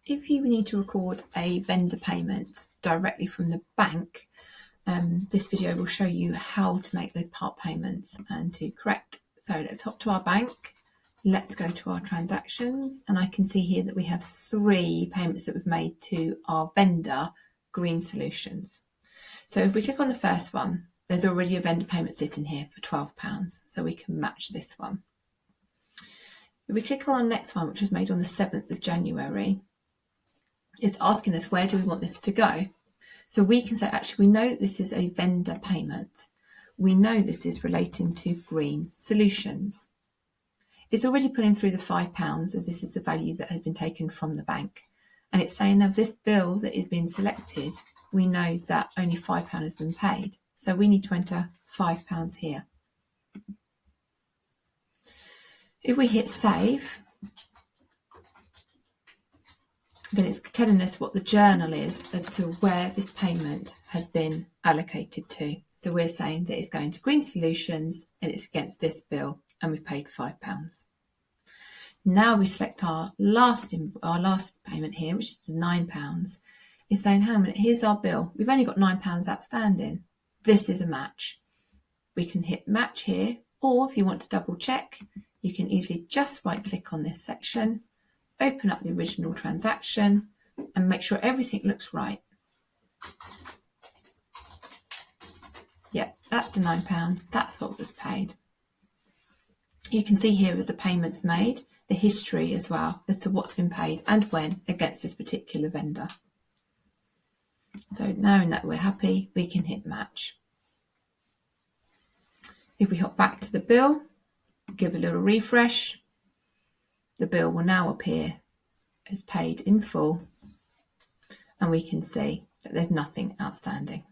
if you need to record a vendor payment directly from the bank, this video will show you how to make those part payments and to correct. So let's hop to our bank. Let's go to our transactions, and I can see here that we have 3 payments that we've made to our vendor, Green Solutions. So if we click on the first one, there's already a vendor payment sitting here for £12, so we can match this one. If we click on the next one, which was made on the 7th of January, it's asking us where do we want this to go. So we can say, actually, we know that this is a vendor payment. We know this is relating to Green Solutions. It's already pulling through the £5, as this is the value that has been taken from the bank. And it's saying now this bill that is being selected, we know that only £5 has been paid. So we need to enter £5 here. If we hit save, then it's telling us what the journal is as to where this payment has been allocated to. So we're saying that it's going to Green Solutions and it's against this bill, and we've paid £5. Now we select our last payment here, which is the £9. It's saying, how many? Here's our bill. We've only got £9 outstanding. This is a match. We can hit match here, or if you want to double check, you can easily just right click on this section, open up the original transaction and make sure everything looks right. Yep, that's the £9. That's what was paid. You can see here as the payments made, the history as well as to what's been paid and when against this particular vendor. So knowing that we're happy, we can hit match. If we hop back to the bill, give a little refresh, the bill will now appear as paid in full, and we can see that there's nothing outstanding.